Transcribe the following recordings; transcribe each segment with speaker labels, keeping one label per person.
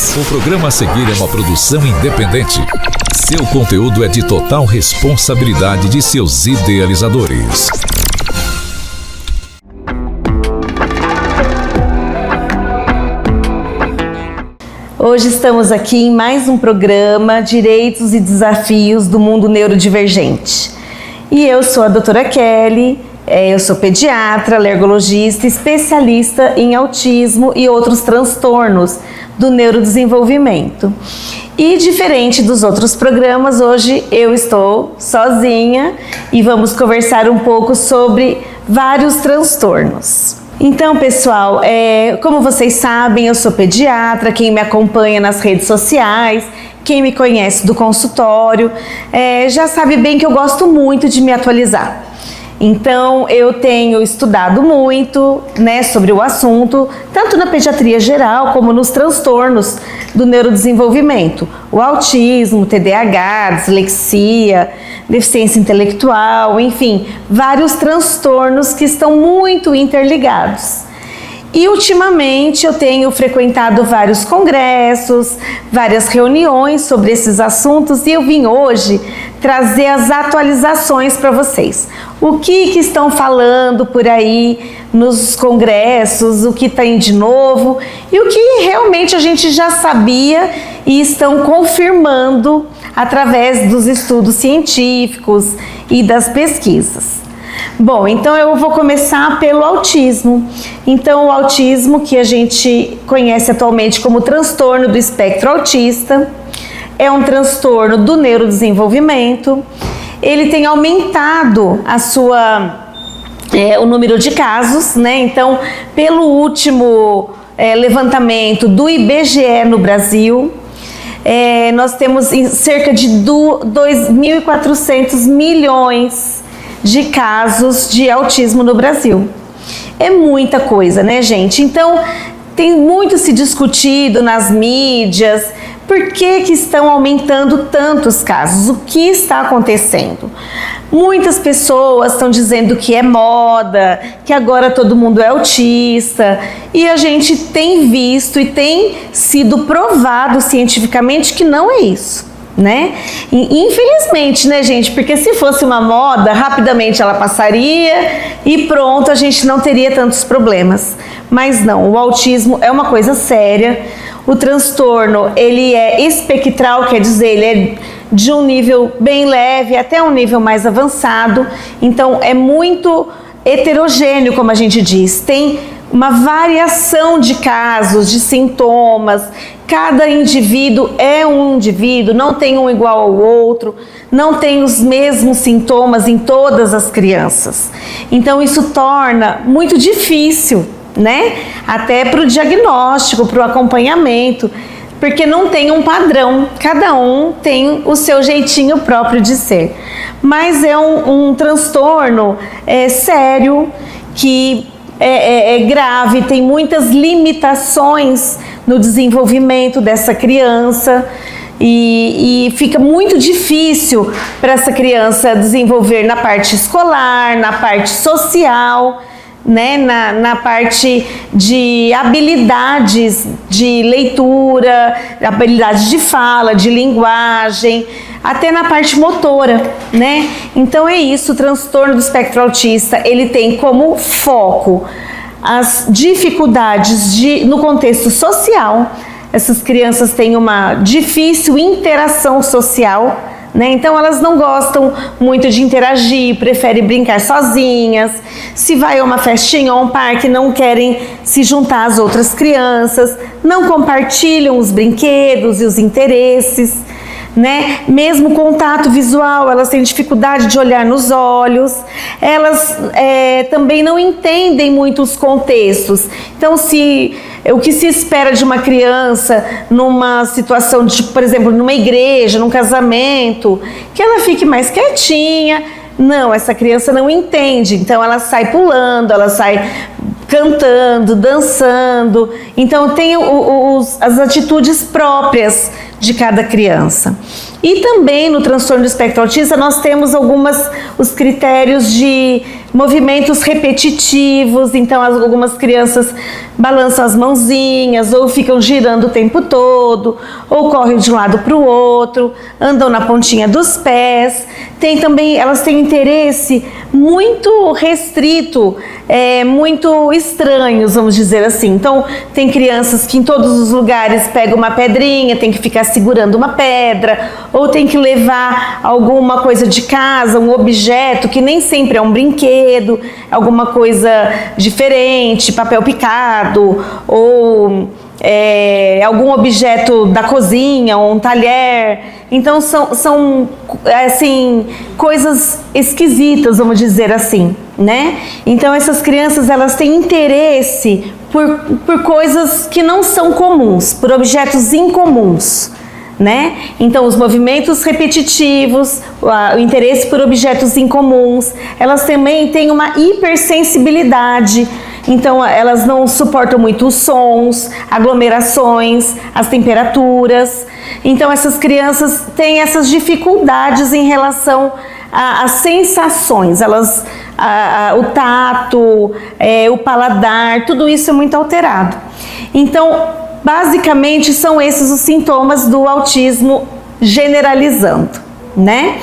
Speaker 1: O programa a seguir é uma produção independente. Seu conteúdo é de total responsabilidade de seus idealizadores.
Speaker 2: Hoje estamos aqui em mais um programa Direitos e Desafios do Mundo Neurodivergente. E eu sou a doutora Kelly, eu sou pediatra, alergologista, especialista em autismo e outros transtornos do neurodesenvolvimento. E diferente dos outros programas, hoje eu estou sozinha e vamos conversar um pouco sobre vários transtornos. Então, pessoal, como vocês sabem, eu sou pediatra, quem me acompanha nas redes sociais, quem me conhece do consultório, já sabe bem que eu gosto muito de me atualizar. Então, eu tenho estudado muito, sobre o assunto, tanto na pediatria geral como nos transtornos do neurodesenvolvimento. O autismo, TDAH, dislexia, deficiência intelectual, enfim, vários transtornos que estão muito interligados. E ultimamente eu tenho frequentado vários congressos, várias reuniões sobre esses assuntos e eu vim hoje trazer as atualizações para vocês. O que estão falando por aí nos congressos, o que tem de novo e o que realmente a gente já sabia e estão confirmando através dos estudos científicos e das pesquisas. Bom, então eu vou começar pelo autismo. Então, o autismo, que a gente conhece atualmente como transtorno do espectro autista, é um transtorno do neurodesenvolvimento. Ele tem aumentado o número de casos, Então, pelo último levantamento do IBGE no Brasil, nós temos cerca de 2.400 milhões de casos de autismo no Brasil. É muita coisa, gente? Então, tem muito se discutido nas mídias, por que estão aumentando tantos casos? O que está acontecendo? Muitas pessoas estão dizendo que é moda, que agora todo mundo é autista, e a gente tem visto e tem sido provado cientificamente que não é isso. Infelizmente, gente, porque se fosse uma moda, rapidamente ela passaria e pronto, a gente não teria tantos problemas. Mas não, o autismo é uma coisa séria. O transtorno, ele é espectral, quer dizer, ele é de um nível bem leve até um nível mais avançado. Então, é muito heterogêneo, como a gente diz. Tem uma variação de casos, de sintomas. Cada indivíduo é um indivíduo, não tem um igual ao outro, não tem os mesmos sintomas em todas as crianças. Então isso torna muito difícil, Até para o diagnóstico, para o acompanhamento, porque não tem um padrão, cada um tem o seu jeitinho próprio de ser. Mas é um transtorno sério, que é grave, tem muitas limitações no desenvolvimento dessa criança e fica muito difícil para essa criança desenvolver na parte escolar, na parte social, na parte de habilidades de leitura, habilidades de fala, de linguagem, até na parte motora, Então é isso, o transtorno do espectro autista, ele tem como foco as dificuldades no contexto social. Essas crianças têm uma difícil interação social, Então elas não gostam muito de interagir, preferem brincar sozinhas. Se vai a uma festinha ou um parque, não querem se juntar às outras crianças, não compartilham os brinquedos e os interesses. Mesmo contato visual, elas têm dificuldade de olhar nos olhos, elas também não entendem muito os contextos. Então, o que se espera de uma criança numa situação de, por exemplo, numa igreja, num casamento, que ela fique mais quietinha. Não, essa criança não entende, então ela sai pulando, ela sai cantando, dançando. Então tem as atitudes próprias de cada criança. E também no transtorno do espectro autista nós temos os critérios de movimentos repetitivos, então algumas crianças balançam as mãozinhas ou ficam girando o tempo todo, ou correm de um lado para o outro, andam na pontinha dos pés. Elas têm interesse muito restrito, muito estranhos, vamos dizer assim. Então, tem crianças que em todos os lugares pegam uma pedrinha, tem que ficar segurando uma pedra, ou tem que levar alguma coisa de casa, um objeto que nem sempre é um brinquedo, alguma coisa diferente, papel picado, ou algum objeto da cozinha, ou um talher. Então são assim, coisas esquisitas, vamos dizer assim, né? Então essas crianças, elas têm interesse por coisas que não são comuns, por objetos incomuns, né? Então os movimentos repetitivos, o interesse por objetos incomuns, elas também têm uma hipersensibilidade. Então elas não suportam muito os sons, aglomerações, as temperaturas. Então essas crianças têm essas dificuldades em relação às sensações. O tato, o paladar, tudo isso é muito alterado. Então, basicamente são esses os sintomas do autismo generalizando, né?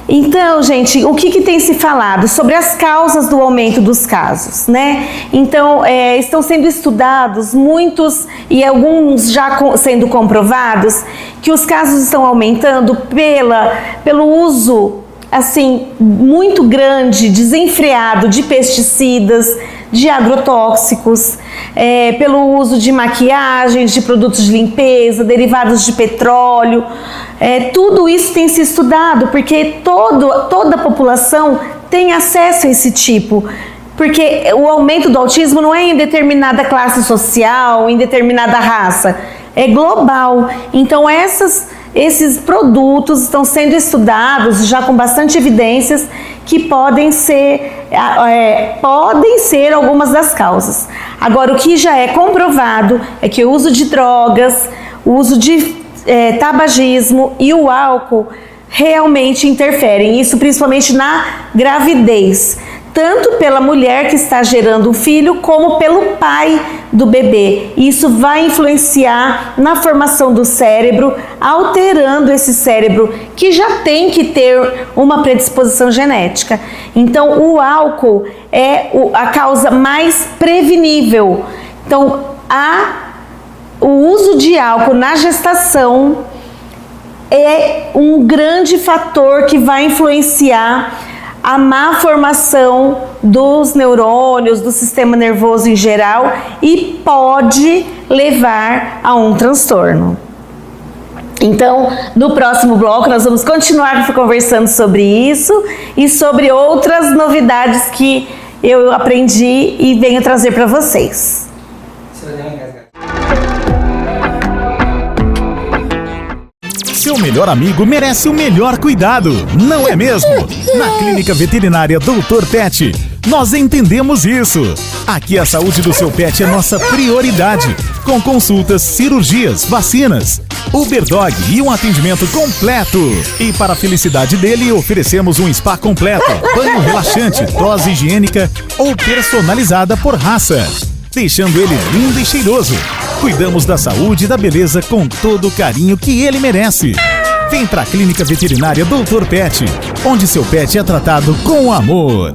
Speaker 2: Então, gente, o que tem se falado sobre as causas do aumento dos casos, né? Então, estão sendo estudados muitos e alguns já sendo comprovados que os casos estão aumentando pelo uso, assim, muito grande, desenfreado de pesticidas, de agrotóxicos, pelo uso de maquiagens, de produtos de limpeza, derivados de petróleo. Tudo isso tem se estudado, porque toda a população tem acesso a esse tipo. Porque o aumento do autismo não é em determinada classe social, em determinada raça, é global. Então esses produtos estão sendo estudados já com bastante evidências que podem ser algumas das causas. Agora, o que já é comprovado é que o uso de drogas, o uso de tabagismo e o álcool realmente interferem, isso principalmente na gravidez, tanto pela mulher que está gerando o filho, como pelo pai do bebê. Isso vai influenciar na formação do cérebro, alterando esse cérebro que já tem que ter uma predisposição genética. Então, o álcool é a causa mais prevenível. Então, o uso de álcool na gestação é um grande fator que vai influenciar a má formação dos neurônios, do sistema nervoso em geral, e pode levar a um transtorno. Então, no próximo bloco, nós vamos continuar conversando sobre isso e sobre outras novidades que eu aprendi e venho trazer para vocês.
Speaker 3: Seu melhor amigo merece o melhor cuidado, não é mesmo? Na Clínica Veterinária Dr. Pet, nós entendemos isso. Aqui a saúde do seu pet é nossa prioridade, com consultas, cirurgias, vacinas, Uberdog e um atendimento completo. E para a felicidade dele, oferecemos um spa completo, banho relaxante, dose higiênica ou personalizada por raça, deixando ele lindo e cheiroso. Cuidamos da saúde e da beleza com todo o carinho que ele merece. Vem pra Clínica Veterinária Dr. Pet, onde seu pet é tratado com amor.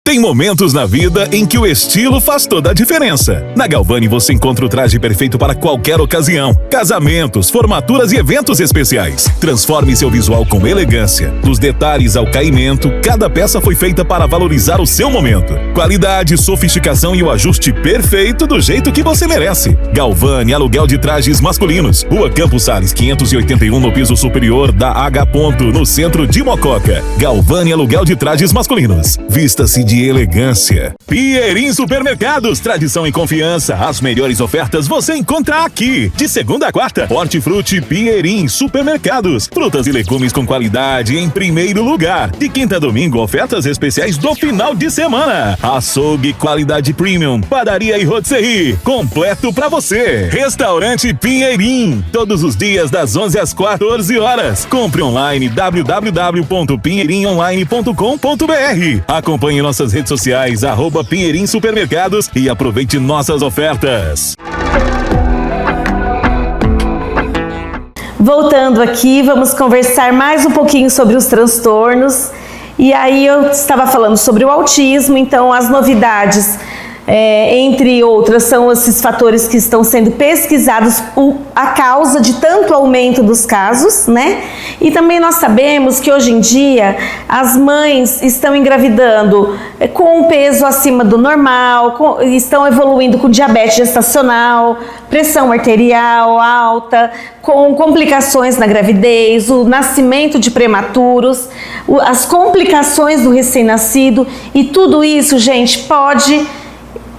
Speaker 4: Tem momentos na vida em que o estilo faz toda a diferença. Na Galvani você encontra o traje perfeito para qualquer ocasião. Casamentos, formaturas e eventos especiais. Transforme seu visual com elegância. Dos detalhes ao caimento, cada peça foi feita para valorizar o seu momento. Qualidade, sofisticação e o ajuste perfeito do jeito que você merece. Galvani, aluguel de trajes masculinos. Rua Campos Sales, 581, no piso superior da H. no centro de Mococa. Galvani, aluguel de trajes masculinos. Vista-se e elegância. Pinheirinho Supermercados, tradição e confiança. As melhores ofertas você encontra aqui. De segunda a quarta, Hortifruti Pinheirinho Supermercados. Frutas e legumes com qualidade em primeiro lugar. De quinta a domingo, ofertas especiais do final de semana. Açougue qualidade premium. Padaria e rotisserie. Completo pra você. Restaurante Pinheirinho. Todos os dias das 11 às 14 horas. Compre online www.pinheirinhoonline.com.br. Acompanhe nossas redes sociais @Pinheirinho Supermercados e aproveite nossas ofertas.
Speaker 2: Voltando aqui, vamos conversar mais um pouquinho sobre os transtornos. E aí eu estava falando sobre o autismo, então as novidades, entre outras, são esses fatores que estão sendo pesquisados, a causa de tanto aumento dos casos, né? E também nós sabemos que hoje em dia as mães estão engravidando com um peso acima do normal, estão evoluindo com diabetes gestacional, pressão arterial alta, com complicações na gravidez, o nascimento de prematuros, as complicações do recém-nascido, e tudo isso, gente, pode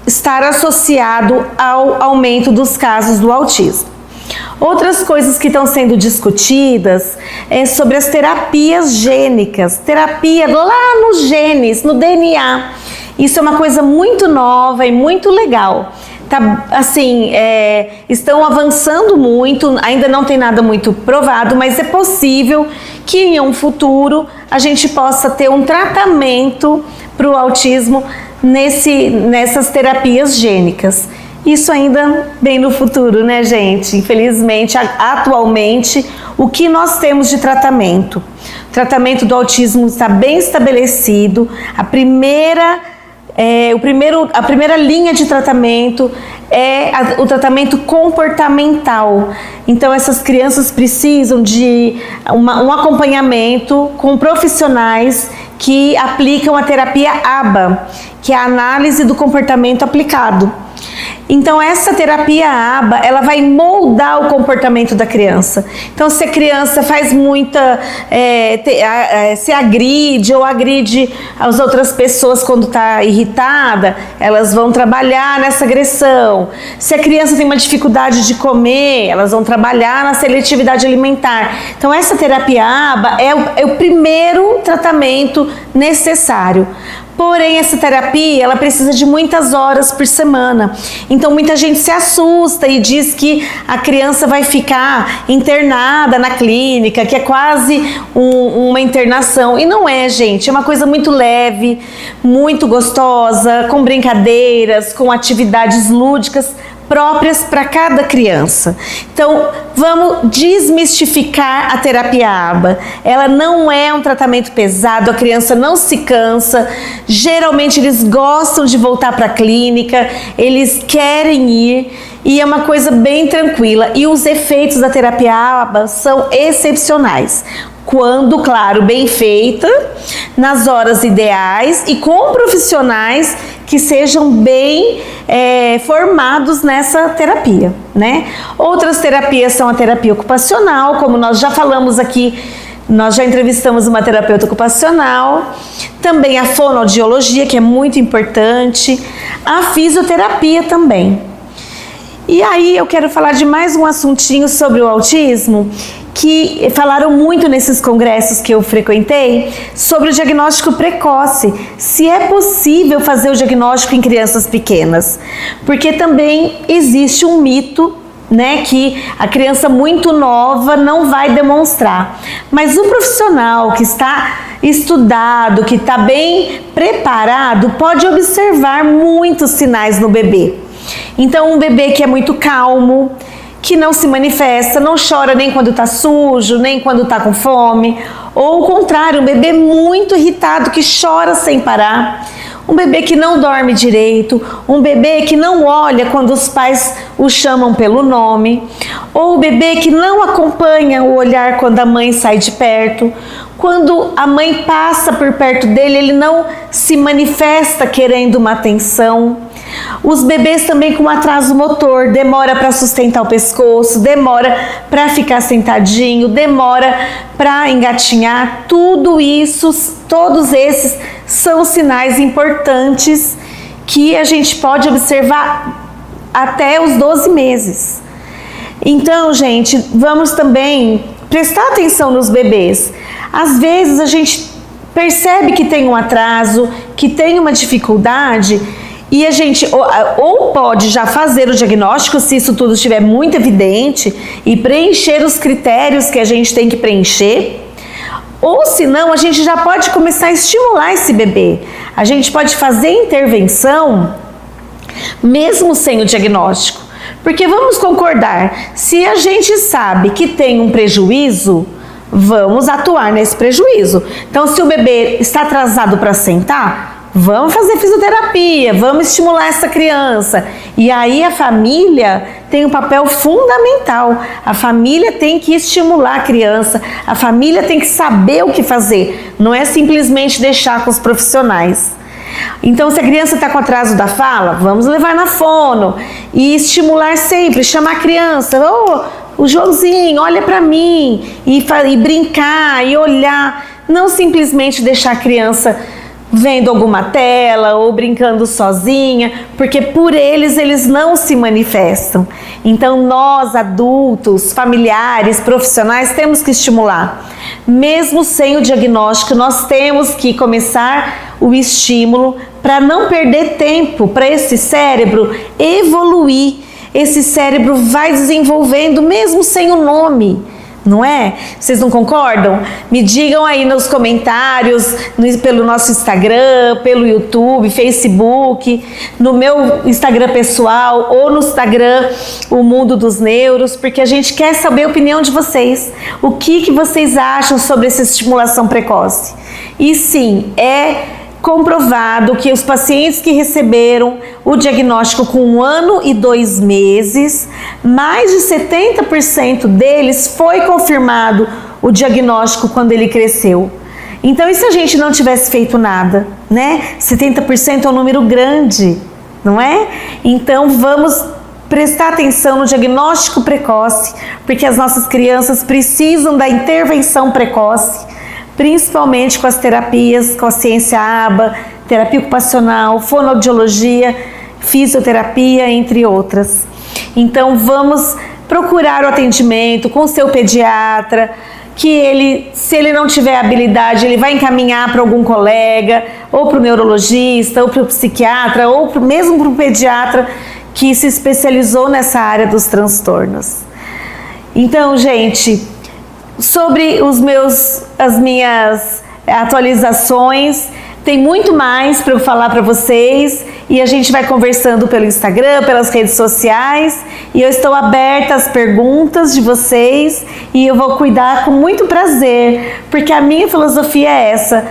Speaker 2: estar associado ao aumento dos casos do autismo. Outras coisas que estão sendo discutidas é sobre as terapias gênicas, terapia lá nos genes, no DNA. Isso é uma coisa muito nova e muito legal. Tá, assim, estão avançando muito, ainda não tem nada muito provado, mas é possível que em um futuro a gente possa ter um tratamento para o autismo nessas terapias gênicas. Isso ainda bem no futuro, né, gente? Infelizmente, atualmente, o que nós temos de tratamento? O tratamento do autismo está bem estabelecido. A primeira linha de tratamento é o tratamento comportamental. Então, essas crianças precisam de um acompanhamento com profissionais que aplicam a terapia ABA, que é a análise do comportamento aplicado. Então, essa terapia ABA, ela vai moldar o comportamento da criança. Então, se a criança faz muita, se agride ou agride as outras pessoas quando está irritada, elas vão trabalhar nessa agressão. Se a criança tem uma dificuldade de comer, elas vão trabalhar na seletividade alimentar. Então, essa terapia ABA é o primeiro tratamento necessário. Porém, essa terapia, ela precisa de muitas horas por semana. Então, muita gente se assusta e diz que a criança vai ficar internada na clínica, que é quase uma internação. E não é, gente. É uma coisa muito leve, muito gostosa, com brincadeiras, com atividades lúdicas próprias para cada criança. Então, vamos desmistificar a terapia ABA. Ela não é um tratamento pesado, a criança não se cansa. Geralmente eles gostam de voltar para a clínica, eles querem ir, e é uma coisa bem tranquila. E os efeitos da terapia ABA são excepcionais. Quando, claro, bem feita, nas horas ideais e com profissionais que sejam bem formados nessa terapia, né? Outras terapias são a terapia ocupacional, como nós já falamos aqui, nós já entrevistamos uma terapeuta ocupacional, também a fonoaudiologia, que é muito importante, a fisioterapia também. E aí eu quero falar de mais um assuntinho sobre o autismo, que falaram muito nesses congressos que eu frequentei, sobre o diagnóstico precoce, se é possível fazer o diagnóstico em crianças pequenas, porque também existe um mito, né, que a criança muito nova não vai demonstrar, mas o profissional que está estudado, que está bem preparado, pode observar muitos sinais no bebê. Então, um bebê que é muito calmo, que não se manifesta, não chora nem quando está sujo, nem quando está com fome, ou o contrário, um bebê muito irritado que chora sem parar, um bebê que não dorme direito, um bebê que não olha quando os pais o chamam pelo nome, ou o bebê que não acompanha o olhar quando a mãe sai de perto, quando a mãe passa por perto dele, ele não se manifesta querendo uma atenção. Os bebês também com atraso motor, demora para sustentar o pescoço, demora para ficar sentadinho, demora para engatinhar. Tudo isso, todos esses são sinais importantes que a gente pode observar até os 12 meses. Então, gente, vamos também prestar atenção nos bebês. Às vezes a gente percebe que tem um atraso, que tem uma dificuldade, e a gente ou pode já fazer o diagnóstico, se isso tudo estiver muito evidente, e preencher os critérios que a gente tem que preencher, ou se não, a gente já pode começar a estimular esse bebê. A gente pode fazer intervenção mesmo sem o diagnóstico. Porque vamos concordar, se a gente sabe que tem um prejuízo, vamos atuar nesse prejuízo. Então, se o bebê está atrasado para sentar, vamos fazer fisioterapia, vamos estimular essa criança. E aí a família tem um papel fundamental. A família tem que estimular a criança, a família tem que saber o que fazer, não é simplesmente deixar com os profissionais. Então, se a criança está com atraso da fala, vamos levar na fono e estimular sempre, chamar a criança, o Joãozinho, olha para mim, e brincar e olhar, não simplesmente deixar a criança vendo alguma tela ou brincando sozinha, porque por eles não se manifestam. Então nós, adultos, familiares, profissionais, temos que estimular. Mesmo sem o diagnóstico, nós temos que começar o estímulo para não perder tempo, para esse cérebro evoluir. Esse cérebro vai desenvolvendo mesmo sem o nome. Não é? Vocês não concordam? Me digam aí nos comentários, pelo nosso Instagram, pelo YouTube, Facebook, no meu Instagram pessoal ou no Instagram O Mundo dos Neuros, porque a gente quer saber a opinião de vocês. O que vocês acham sobre essa estimulação precoce? E sim, é comprovado que os pacientes que receberam o diagnóstico com 1 ano e 2 meses, mais de 70% deles foi confirmado o diagnóstico quando ele cresceu. Então, e se a gente não tivesse feito nada, né? 70% é um número grande, não é? Então, vamos prestar atenção no diagnóstico precoce, porque as nossas crianças precisam da intervenção precoce, principalmente com as terapias, com a ciência ABA, terapia ocupacional, fonoaudiologia, fisioterapia, entre outras. Então vamos procurar o atendimento com o seu pediatra, que ele, se ele não tiver habilidade, ele vai encaminhar para algum colega, ou para o neurologista, ou para o psiquiatra, ou mesmo para o pediatra que se especializou nessa área dos transtornos. Então, gente, sobre as minhas atualizações, tem muito mais para eu falar para vocês e a gente vai conversando pelo Instagram, pelas redes sociais, e eu estou aberta às perguntas de vocês e eu vou cuidar com muito prazer, porque a minha filosofia é essa,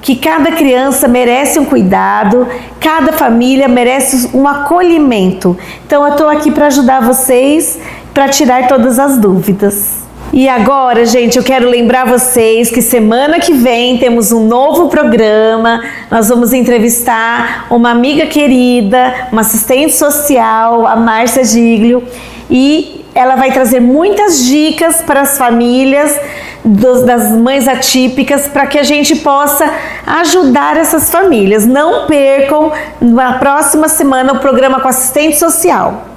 Speaker 2: que cada criança merece um cuidado, cada família merece um acolhimento. Então eu estou aqui para ajudar vocês, para tirar todas as dúvidas. E agora, gente, eu quero lembrar vocês que semana que vem temos um novo programa. Nós vamos entrevistar uma amiga querida, uma assistente social, a Márcia Giglio, e ela vai trazer muitas dicas para as famílias das mães atípicas, para que a gente possa ajudar essas famílias. Não percam na próxima semana o programa com assistente social.